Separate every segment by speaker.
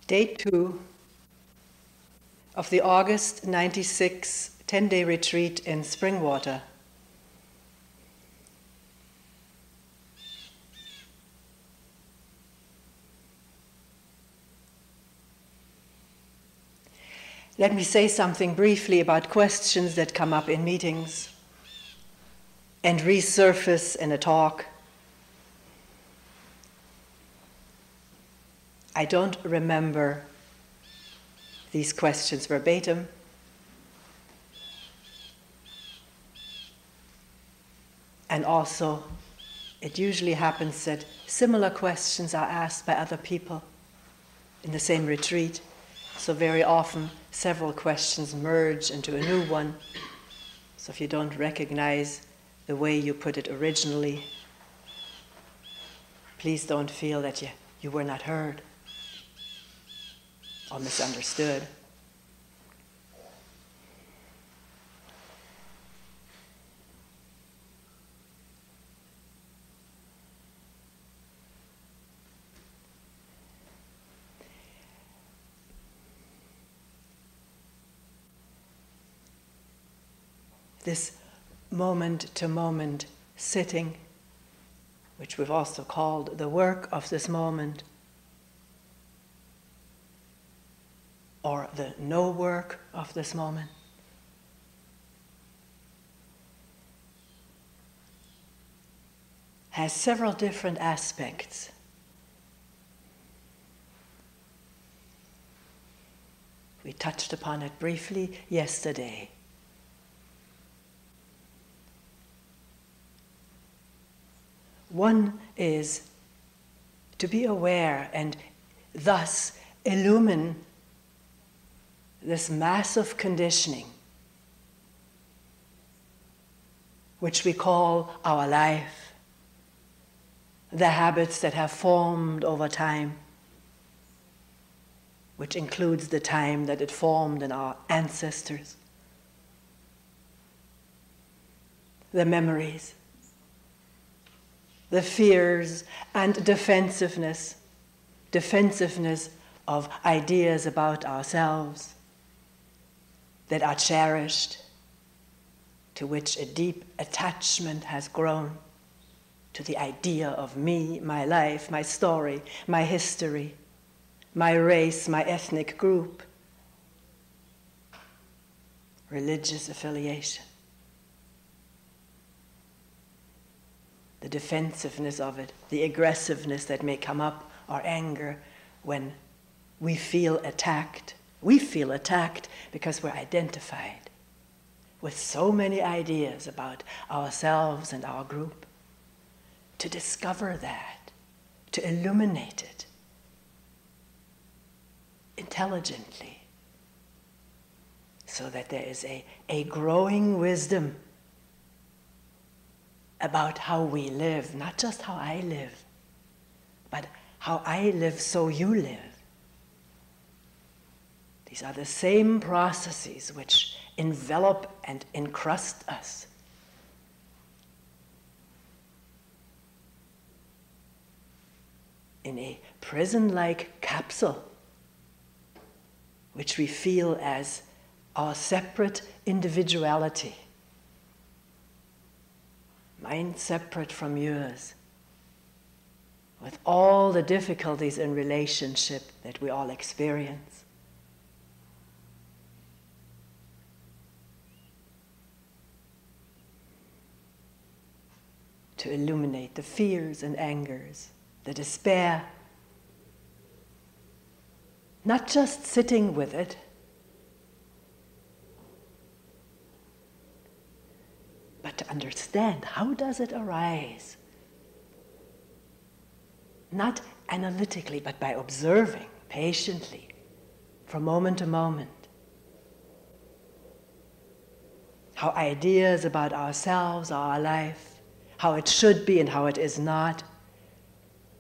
Speaker 1: Day 2 of the August 96 10-day retreat in Springwater. Let me say something briefly about questions that come up in meetings and resurface in a talk. I don't remember these questions verbatim. And also, it usually happens that similar questions are asked by other people in the same retreat. So very often, several questions merge into a new one. So if you don't recognize the way you put it originally, please don't feel that you were not heard or misunderstood. This moment-to-moment sitting, which we've also called the work of this moment, or the no work of this moment, has several different aspects. We touched upon it briefly yesterday. One is to be aware and thus illumine this massive conditioning, which we call our life, the habits that have formed over time, which includes the time that it formed in our ancestors, the memories, the fears and defensiveness of ideas about ourselves that are cherished, to which a deep attachment has grown, to the idea of me, my life, my story, my history, my race, my ethnic group, religious affiliation. The defensiveness of it, the aggressiveness that may come up, or anger when we feel attacked. We feel attacked because we're identified with so many ideas about ourselves and our group. To discover that, to illuminate it intelligently, so that there is a growing wisdom about how we live, not just how I live, but how I live so you live. These are the same processes which envelop and encrust us. In a prison-like capsule, which we feel as our separate individuality. Mine separate from yours, with all the difficulties in relationship that we all experience. To illuminate the fears and angers, the despair, not just sitting with it, but to understand, how does it arise? Not analytically, but by observing patiently, from moment to moment. How ideas about ourselves, our life, how it should be and how it is not,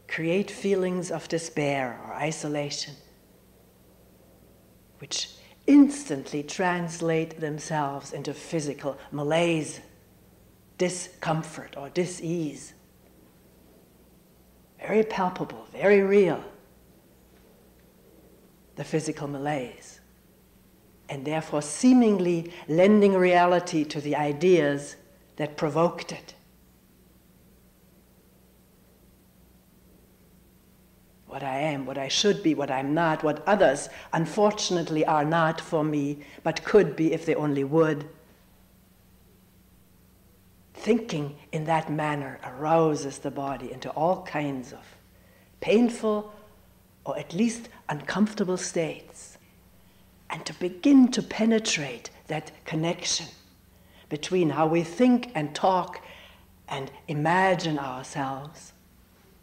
Speaker 1: create feelings of despair or isolation, which instantly translate themselves into physical malaise, discomfort or dis-ease. Very palpable, very real. the physical malaise, and therefore seemingly lending reality to the ideas that provoked it. What I am, what I should be, what I'm not, what others unfortunately are not for me, but could be if they only would. Thinking in that manner arouses the body into all kinds of painful or at least uncomfortable states. And to begin to penetrate that connection between how we think and talk and imagine ourselves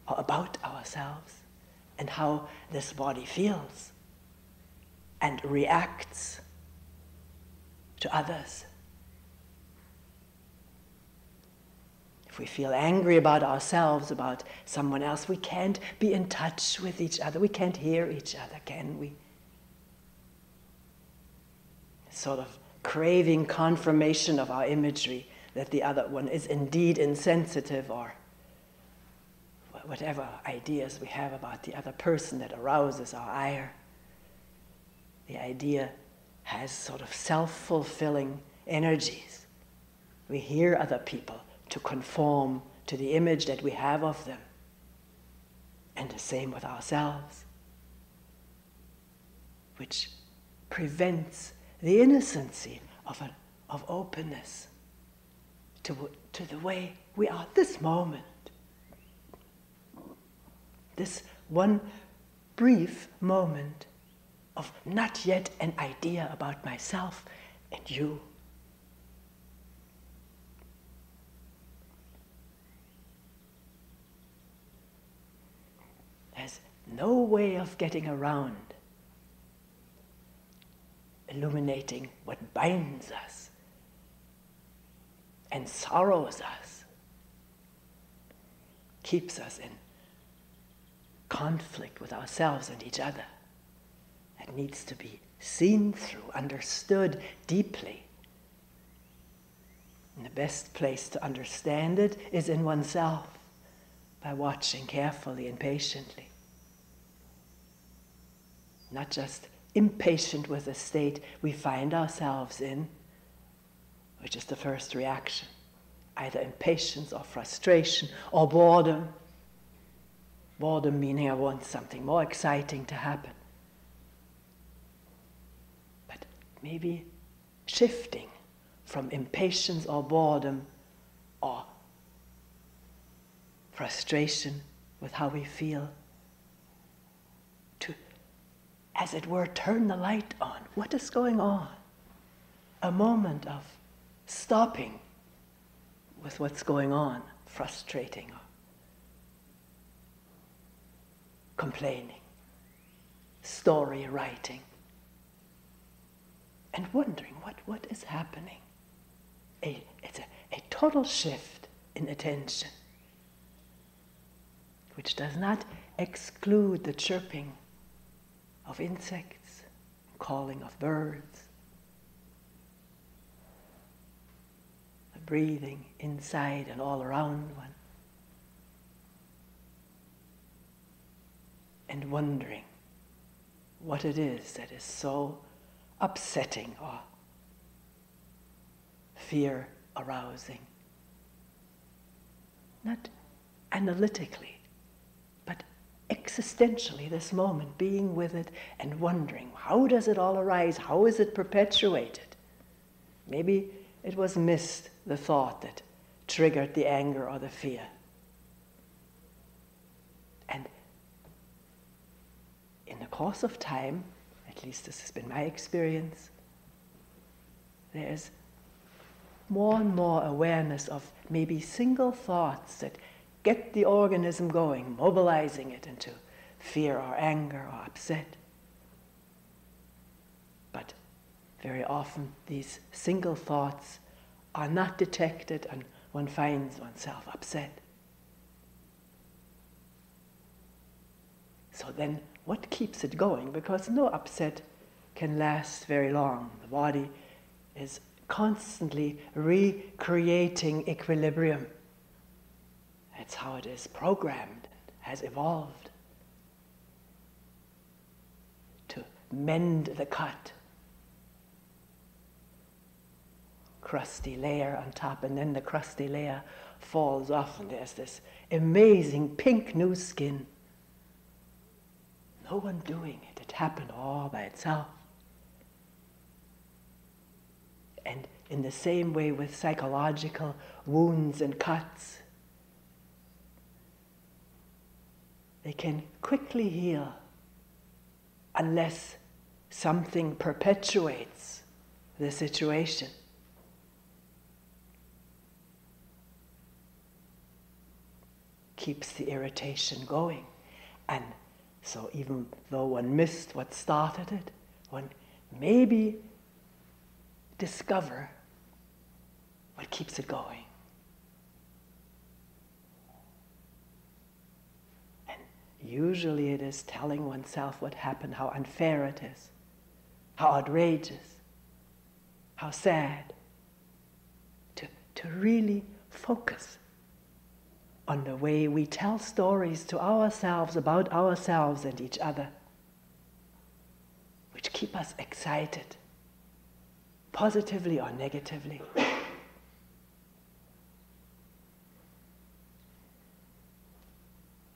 Speaker 1: or about ourselves and how this body feels and reacts to others. If we feel angry about ourselves, about someone else, we can't be in touch with each other. We can't hear each other, can we? Sort of craving confirmation of our imagery that the other one is indeed insensitive, or whatever ideas we have about the other person that arouses our ire. The idea has sort of self-fulfilling energies. We hear other people to conform to the image that we have of them. And the same with ourselves, which prevents the innocency of openness to the way we are this moment. This one brief moment of not yet an idea about myself and you. There's no way of getting around illuminating what binds us and sorrows us, keeps us in conflict with ourselves and each other. That needs to be seen through, understood deeply. And the best place to understand it is in oneself, by watching carefully and patiently. Not just impatient with the state we find ourselves in, which is the first reaction, either impatience or frustration or boredom. Boredom meaning I want something more exciting to happen. But maybe shifting from impatience or boredom or frustration with how we feel to, as it were, turn the light on. What is going on? A moment of stopping with what's going on, frustrating or complaining, story writing, and wondering what is happening. It's a total shift in attention, which does not exclude the chirping of insects, calling of birds, the breathing inside and all around one, and wondering what it is that is so upsetting or fear arousing. Not analytically, but existentially, this moment, being with it and wondering, how does it all arise? How is it perpetuated? Maybe it was missed, the thought that triggered the anger or the fear. And in the course of time, at least this has been my experience, there's more and more awareness of maybe single thoughts that get the organism going, mobilizing it into fear or anger or upset. But very often these single thoughts are not detected and one finds oneself upset. So then what keeps it going? Because no upset can last very long. The body is constantly recreating equilibrium. That's how it is programmed, has evolved to mend the cut. Crusty layer on top, and then the crusty layer falls off, and there's this amazing pink new skin. No one doing it. It happened all by itself. And in the same way with psychological wounds and cuts, they can quickly heal unless something perpetuates the situation. Keeps the irritation going. And so even though one missed what started it, one maybe discover what keeps it going. And usually it is telling oneself what happened, how unfair it is, how outrageous, how sad. To really focus on the way we tell stories to ourselves about ourselves and each other, which keep us excited, positively or negatively.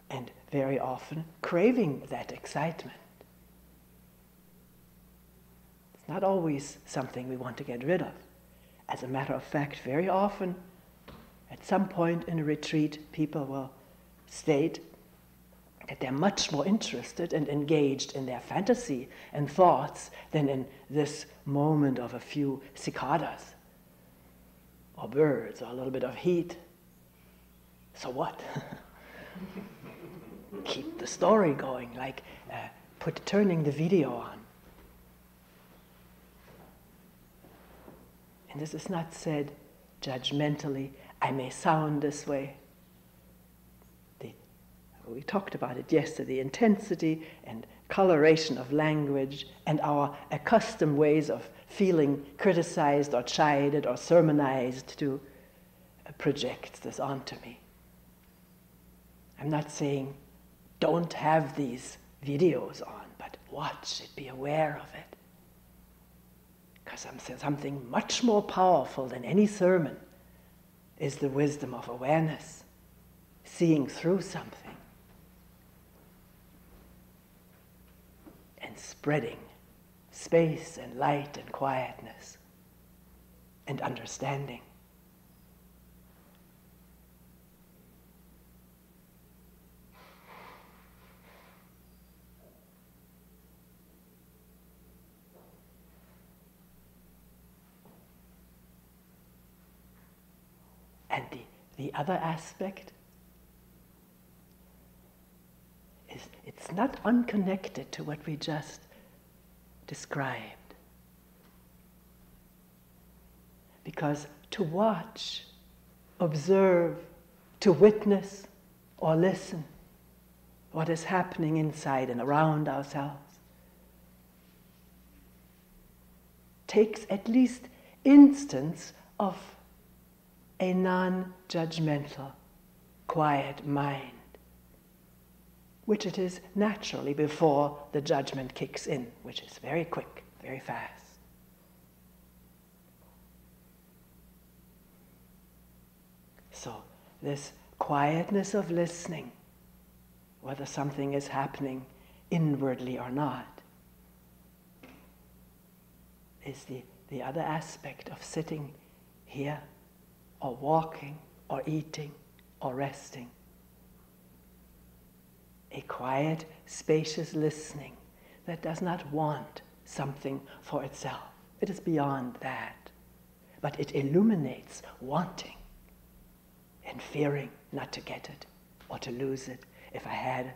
Speaker 1: And very often craving that excitement. It's not always something we want to get rid of. As a matter of fact, very often, at some point in a retreat, people will state that they're much more interested and engaged in their fantasy and thoughts than in this moment of a few cicadas or birds or a little bit of heat. So what? Keep the story going, like turning the video on. And this is not said judgmentally. I may sound this way. We talked about it yesterday, the intensity and coloration of language and our accustomed ways of feeling criticized or chided or sermonized to project this onto me. I'm not saying don't have these videos on, but watch it, be aware of it. Because something much more powerful than any sermon is the wisdom of awareness, seeing through something and spreading space and light and quietness and understanding. And the other aspect is it's not unconnected to what we just described. Because to watch, observe, to witness or listen what is happening inside and around ourselves takes at least instance of a non-judgmental, quiet mind, which it is naturally before the judgment kicks in, which is very quick, very fast. So this quietness of listening, whether something is happening inwardly or not, is the other aspect of sitting here or walking or eating or resting. A quiet, spacious listening that does not want something for itself. It is beyond that. But it illuminates wanting and fearing not to get it or to lose it if I had it.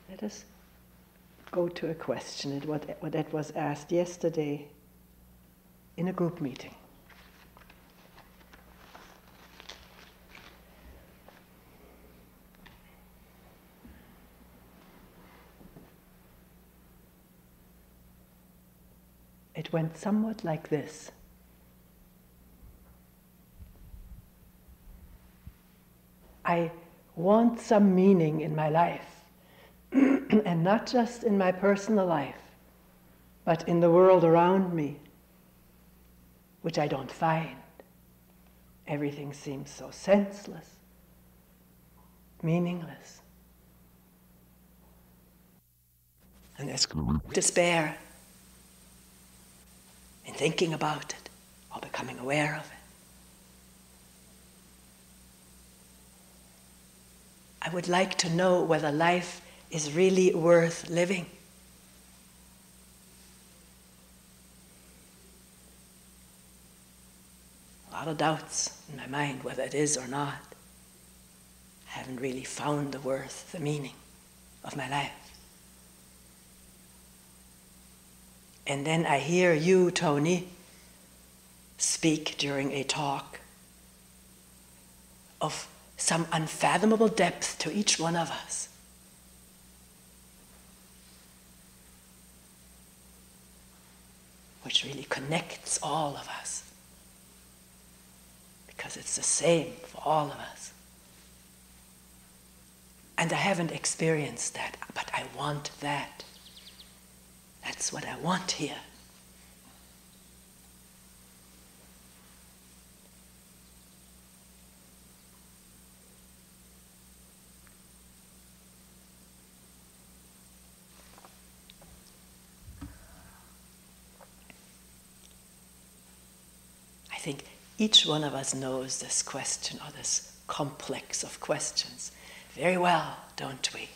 Speaker 1: Let us go to a question, what that was asked yesterday in a group meeting. it went somewhat like this. I want some meaning in my life, and not just in my personal life, but in the world around me, which I don't find. Everything seems so senseless, meaningless. And there's despair in thinking about it or becoming aware of it. I would like to know whether life is really worth living. A lot of doubts in my mind whether it is or not. I haven't really found the worth, the meaning of my life. And then I hear you, Toni, speak during a talk of some unfathomable depth to each one of us. Which really connects all of us. Because it's the same for all of us. And I haven't experienced that, but I want that. That's what I want here. I think each one of us knows this question or this complex of questions very well, don't we?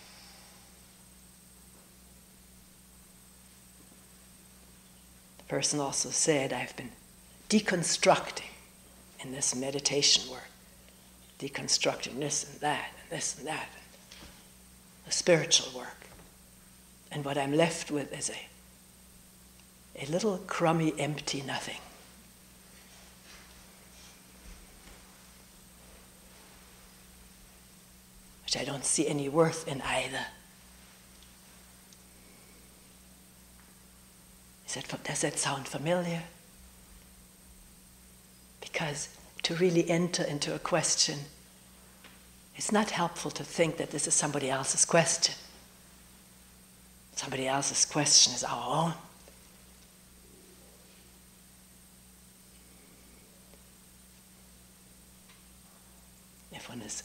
Speaker 1: The person also said, I've been deconstructing in this meditation work, deconstructing this and that, and this and that, and the spiritual work. And what I'm left with is a little crummy, empty nothing. Which I don't see any worth in either. Does that sound familiar? Because to really enter into a question, it's not helpful to think that this is somebody else's question. Somebody else's question is our own. If one is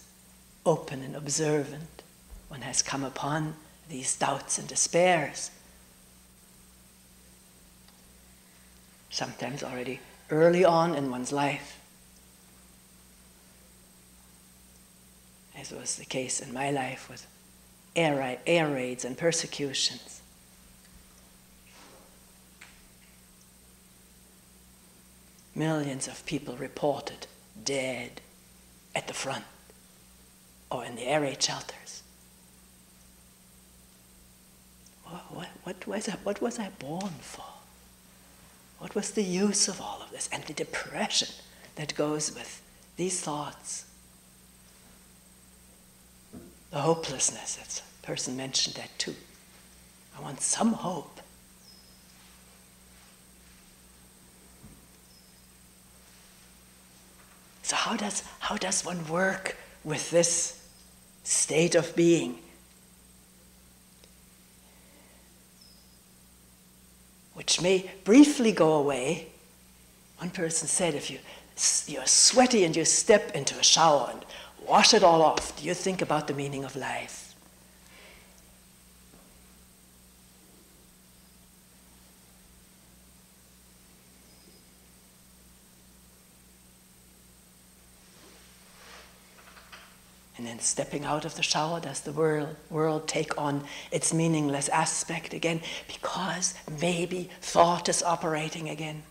Speaker 1: open and observant, one has come upon these doubts and despairs. Sometimes already early on in one's life, as was the case in my life with air raids and persecutions. Millions of people reported dead at the front or in the air raid shelters. What was I born for? What was the use of all of this? And the depression that goes with these thoughts. The hopelessness, that person mentioned that too. I want some hope. So how does one work with this state of being? Which may briefly go away. One person said, if you're sweaty and you step into a shower and wash it all off, do you think about the meaning of life? And then stepping out of the shower, does the world take on its meaningless aspect again? Because maybe thought is operating again,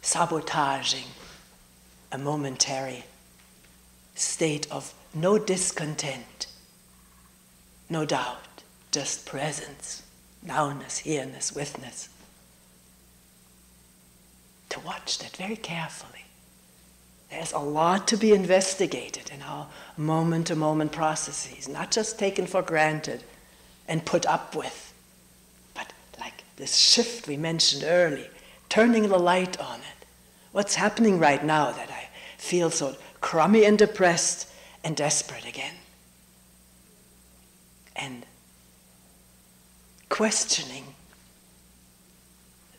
Speaker 1: sabotaging a momentary state of no discontent, no doubt, just presence, nowness, here-ness, witness. To watch that very carefully. There's a lot to be investigated in our moment-to-moment processes, not just taken for granted and put up with, but like this shift we mentioned early, turning the light on it. What's happening right now that I feel so crummy and depressed and desperate again? And questioning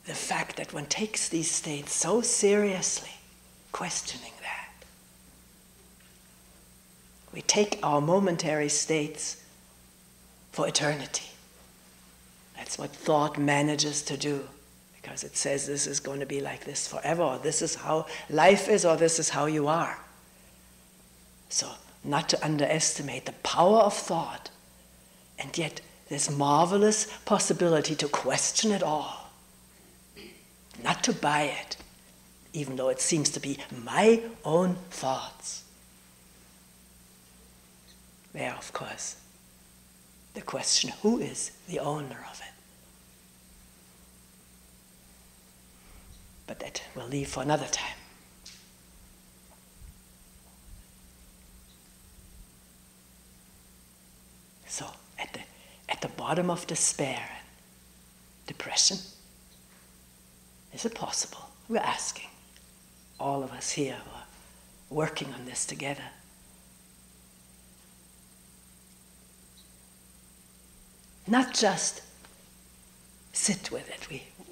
Speaker 1: the fact that one takes these states so seriously, questioning that. We take our momentary states for eternity. That's what thought manages to do, because it says this is going to be like this forever, or this is how life is, or this is how you are. So, not to underestimate the power of thought, and yet this marvelous possibility to question it all, not to buy it, even though it seems to be my own thoughts. There, of course, the question, who is the owner of it? But that we'll leave for another time. So, at the bottom of despair and depression, is it possible? We're asking, all of us here who are working on this together. Not just sit with it.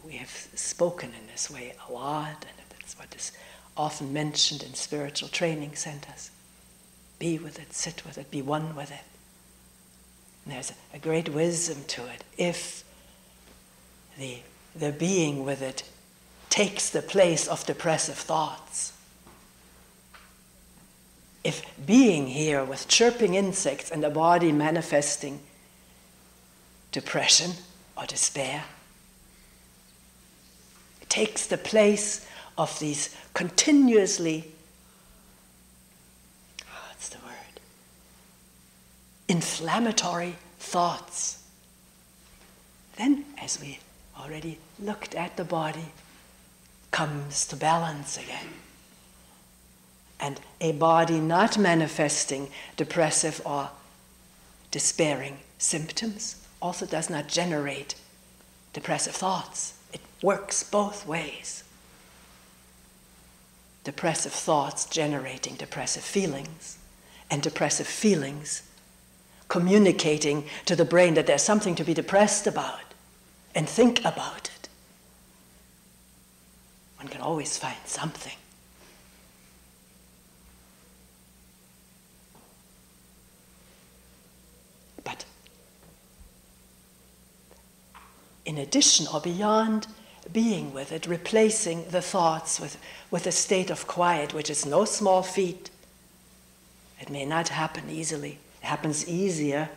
Speaker 1: We have spoken in this way a lot, and that's what is often mentioned in spiritual training centers. Be with it, sit with it, be one with it. And there's a great wisdom to it if the being with it takes the place of depressive thoughts. If being here with chirping insects and the body manifesting depression or despair, it takes the place of these continuously, what's the word, inflammatory thoughts. Then, as we already looked at, the body comes to balance again. And a body not manifesting depressive or despairing symptoms also does not generate depressive thoughts. It works both ways. Depressive thoughts generating depressive feelings, and depressive feelings communicating to the brain that there's something to be depressed about and think about it. One can always find something. But in addition or beyond being with it, replacing the thoughts with a state of quiet, which is no small feat. It may not happen easily. It happens easier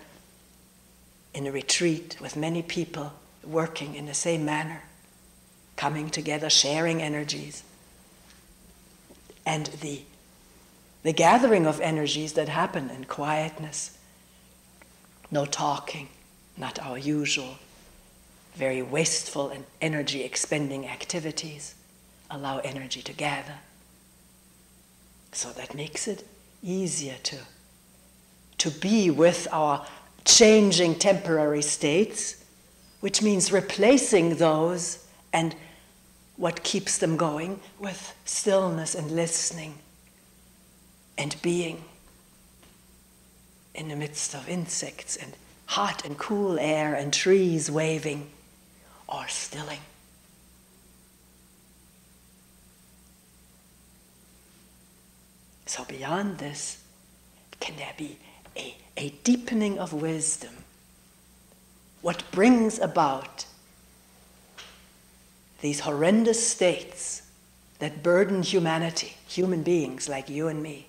Speaker 1: in a retreat with many people working in the same manner, coming together, sharing energies. And the gathering of energies that happen in quietness, no talking, not our usual, very wasteful and energy expending activities, allow energy to gather. So that makes it easier to be with our changing temporary states, which means replacing those and what keeps them going with stillness and listening and being in the midst of insects and hot and cool air and trees waving or stilling. So beyond this, can there be a deepening of wisdom? What brings about these horrendous states that burden humanity, human beings like you and me,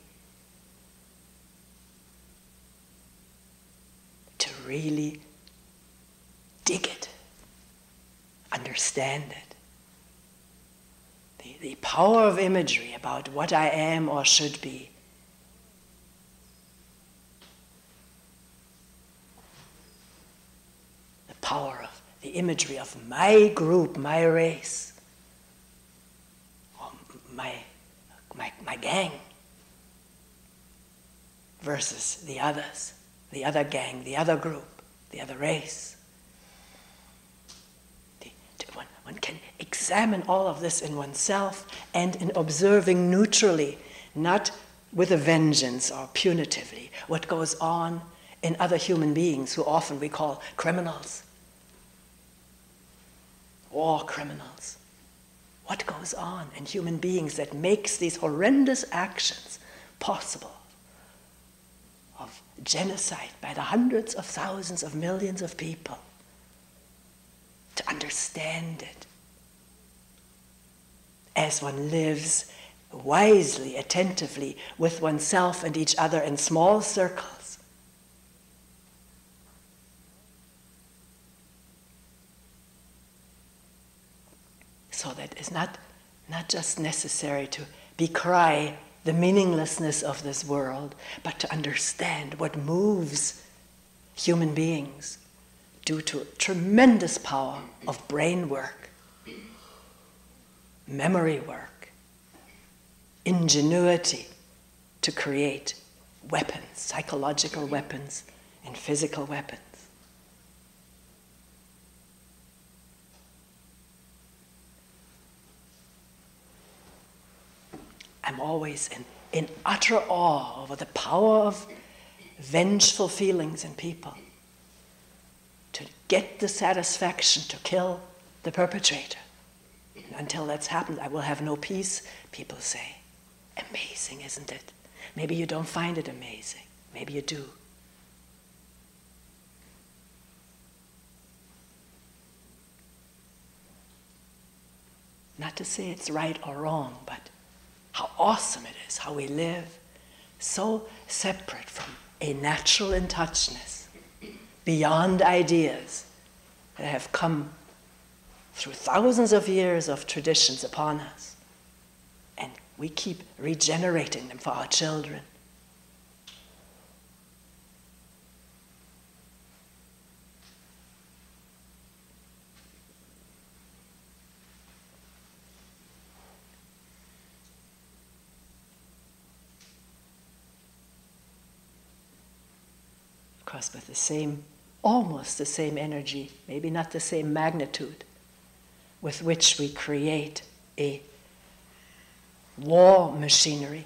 Speaker 1: to really dig it, understand it. The power of imagery about what I am or should be. The power of the imagery of my group, my race, or my gang, versus the others, the other gang, the other group, the other race. one can examine all of this in oneself and in observing neutrally, not with a vengeance or punitively, what goes on in other human beings who often we call criminals, war criminals. What goes on in human beings that makes these horrendous actions possible of genocide by the hundreds of thousands of millions of people? To understand it as one lives wisely, attentively with oneself and each other in small circles. So that it's not just necessary to decry the meaninglessness of this world, but to understand what moves human beings due to tremendous power of brain work, memory work, ingenuity to create weapons, psychological weapons and physical weapons. I'm always in utter awe over the power of vengeful feelings in people. To get the satisfaction to kill the perpetrator. And until that's happened, I will have no peace, people say. Amazing, isn't it? Maybe you don't find it amazing. Maybe you do. Not to say it's right or wrong, but how awesome it is, how we live so separate from a natural in-touchness, beyond ideas that have come through thousands of years of traditions upon us. And we keep regenerating them for our children. Of course, with the same, almost the same energy, maybe not the same magnitude, with which we create a war machinery,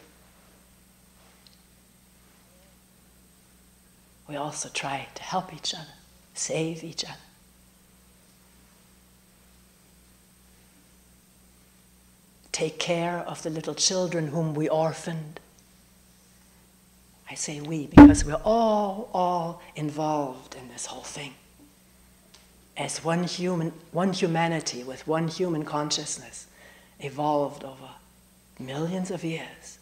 Speaker 1: we also try to help each other, save each other. Take care of the little children whom we orphaned. I say we because we're all involved in this whole thing. As one humanity with one human consciousness evolved over millions of years.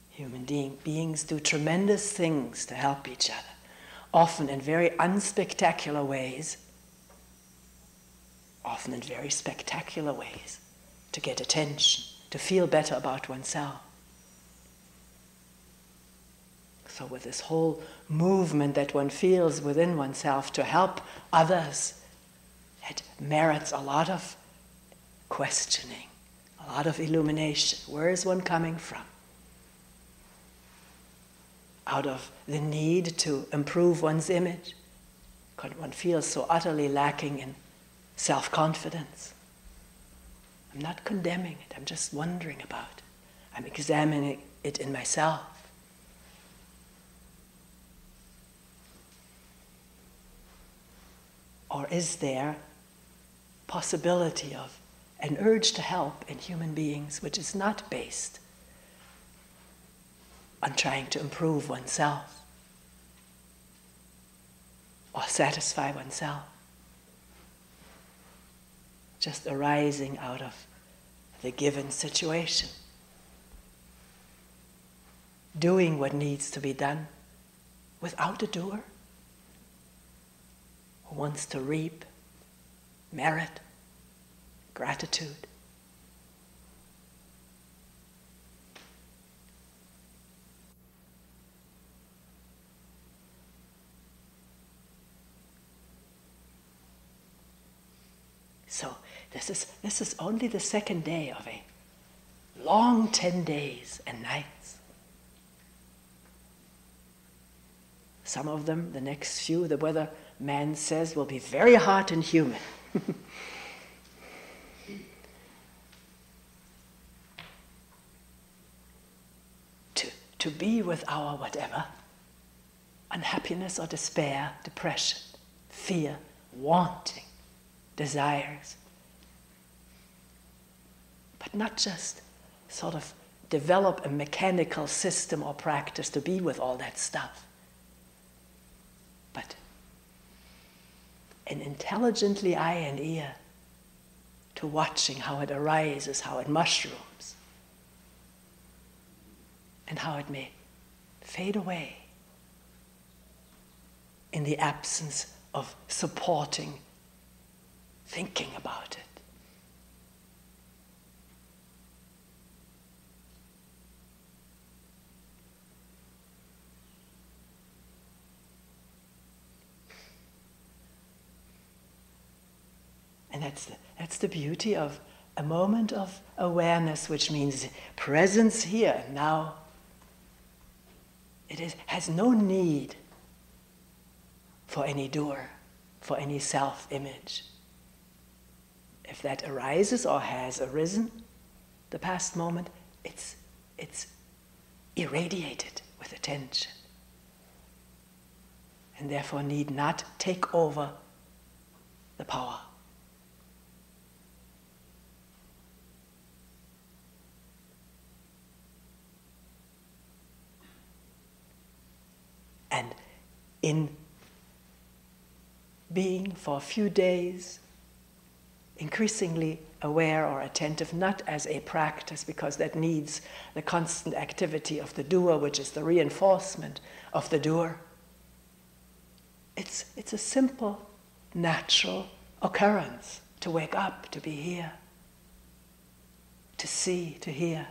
Speaker 1: Human beings do tremendous things to help each other, often in very unspectacular ways, often in very spectacular ways, to get attention, to feel better about oneself. So with this whole movement that one feels within oneself to help others, it merits a lot of questioning, a lot of illumination. Where is one coming from? Out of the need to improve one's image, because one feels so utterly lacking in self-confidence. I'm not condemning it, I'm just wondering about it. I'm examining it in myself. Or is there possibility of an urge to help in human beings which is not based on trying to improve oneself or satisfy oneself, just arising out of the given situation, doing what needs to be done without a doer who wants to reap merit, gratitude. So this is only the second day of a long 10 days and nights. Some of them, the next few, the weatherman says, will be very hot and humid. To be with our whatever, unhappiness or despair, depression, fear, wanting, desires. But not just sort of develop a mechanical system or practice to be with all that stuff, but an intelligently eye and ear to watching how it arises, how it mushrooms, and how it may fade away in the absence of supporting thinking about it. And that's the beauty of a moment of awareness, which means presence here and now. It has no need for any doer, for any self-image. If that arises or has arisen, the past moment, it's irradiated with attention, and therefore need not take over the power. And in being for a few days increasingly aware or attentive, not as a practice, because that needs the constant activity of the doer, which is the reinforcement of the doer. It's a simple, natural occurrence to wake up, to be here, to see, to hear,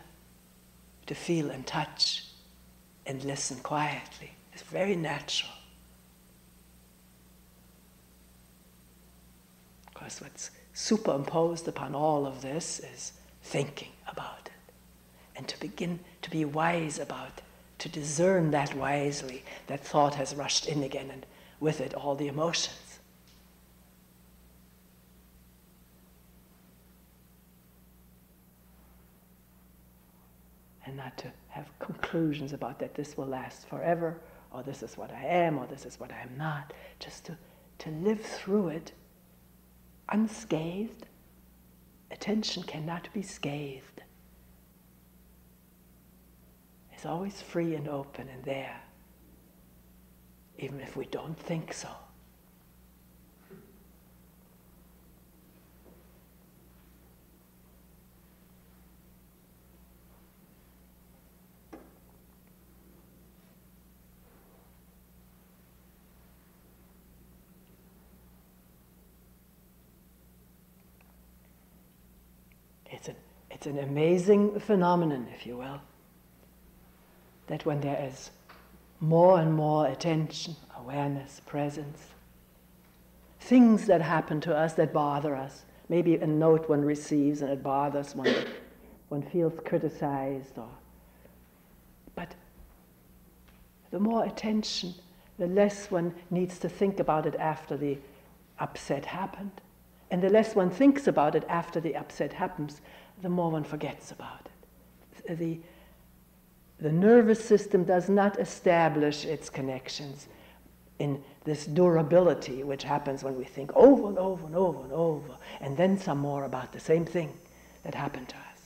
Speaker 1: to feel and touch and listen quietly. It's very natural. Of course, what's superimposed upon all of this is thinking about it, and to begin to be wise about it, to discern that wisely. That thought has rushed in again, and with it all the emotions. And not to have conclusions about that this will last forever, or this is what I am, or this is what I am not. Just to live through it unscathed. Attention cannot be scathed. It's always free and open and there, even if we don't think so. It's an amazing phenomenon, if you will, that when there is more and more attention, awareness, presence, things that happen to us that bother us, maybe a note one receives and it bothers one feels criticized, but the more attention, the less one needs to think about it after the upset happened. And the less one thinks about it after the upset happens, the more one forgets about it. The nervous system does not establish its connections in this durability which happens when we think over and over and over and over, and then some more about the same thing that happened to us.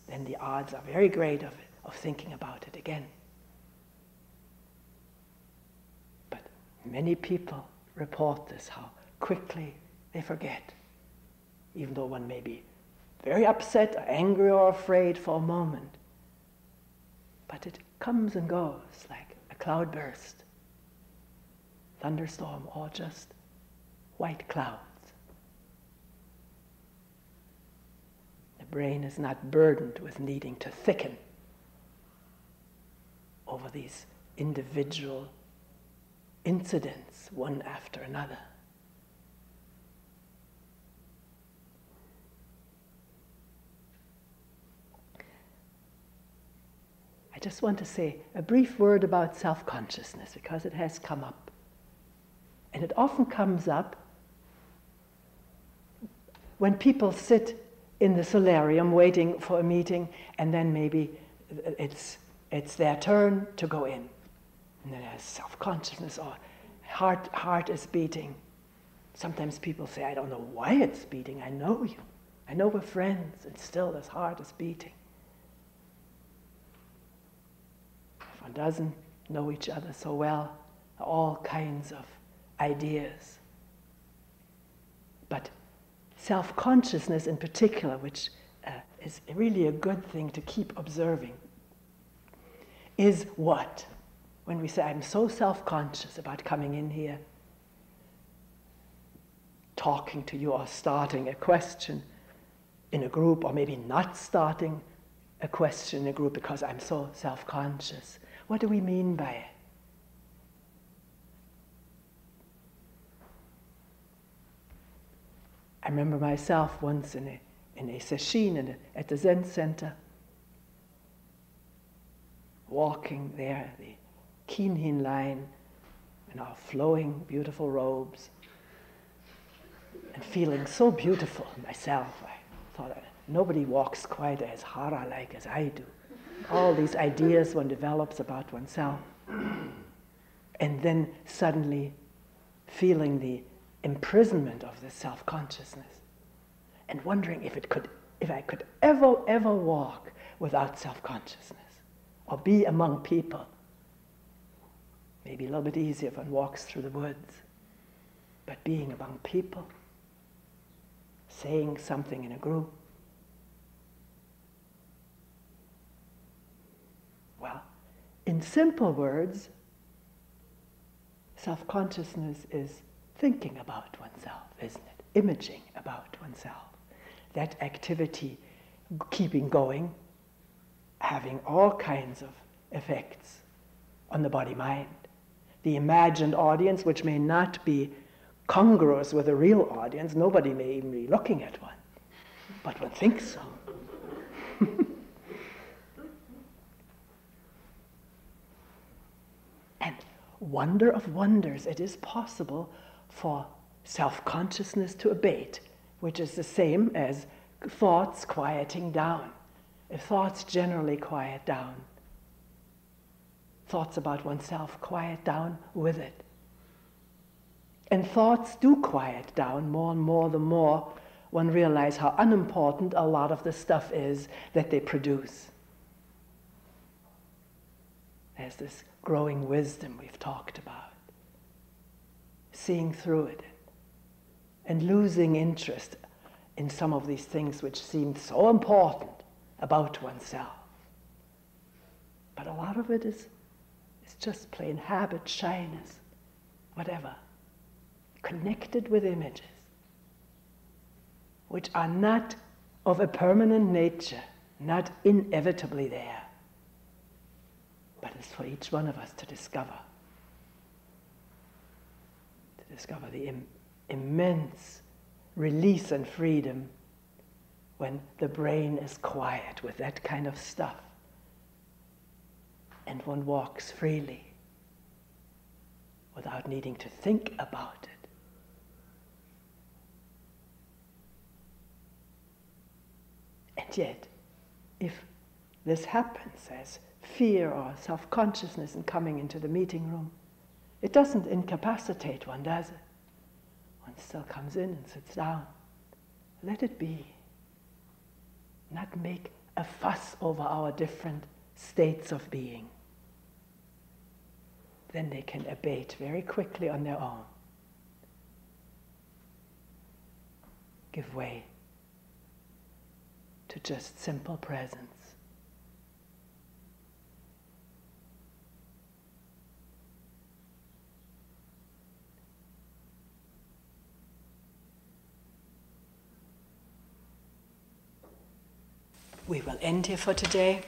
Speaker 1: Then the odds are very great of thinking about it again. But many people report this, how quickly they forget, even though one may be very upset or angry or afraid for a moment. But it comes and goes like a cloudburst, thunderstorm, or just white clouds. The brain is not burdened with needing to thicken over these individual incidents, one after another. just want to say a brief word about self-consciousness, because it has come up. And it often comes up when people sit in the solarium waiting for a meeting, and then maybe it's their turn to go in. And then there's self-consciousness, or heart is beating. Sometimes people say, I don't know why it's beating. I know you. I know we're friends, and still this heart is beating. If one doesn't know each other so well, all kinds of ideas. But self-consciousness in particular, which is really a good thing to keep observing, is what? When we say, I'm so self-conscious about coming in here, talking to you, or starting a question in a group, or maybe not starting a question in a group because I'm so self-conscious. What do we mean by it? I remember myself once in a session at the Zen Center, walking there, the Kinhin line, in our flowing, beautiful robes, and feeling so beautiful myself. I thought, nobody walks quite as hara-like as I do. All these ideas one develops about oneself. And then suddenly feeling the imprisonment of this self-consciousness, and wondering if I could ever walk without self-consciousness, or be among people. Maybe a little bit easier if one walks through the woods, but being among people, saying something in a group. Well, in simple words, self-consciousness is thinking about oneself, isn't it? Imaging about oneself. That activity, keeping going, having all kinds of effects on the body-mind. The imagined audience, which may not be congruous with a real audience, nobody may even be looking at one, but one thinks so. And wonder of wonders, it is possible for self-consciousness to abate, which is the same as thoughts quieting down. If thoughts generally quiet down, thoughts about oneself quiet down with it. And thoughts do quiet down more and more the more one realizes how unimportant a lot of the stuff is that they produce. There's this growing wisdom we've talked about. Seeing through it and losing interest in some of these things which seem so important about oneself. But a lot of it is just plain habit, shyness, whatever. Connected with images, which are not of a permanent nature, not inevitably there, but it's for each one of us to discover the immense release and freedom when the brain is quiet with that kind of stuff, and one walks freely without needing to think about it. And yet, if this happens as fear or self-consciousness in coming into the meeting room, it doesn't incapacitate one, does it? One still comes in and sits down. Let it be. Not make a fuss over our different states of being. Then they can abate very quickly on their own. Give way to just simple presence. We will end here for today.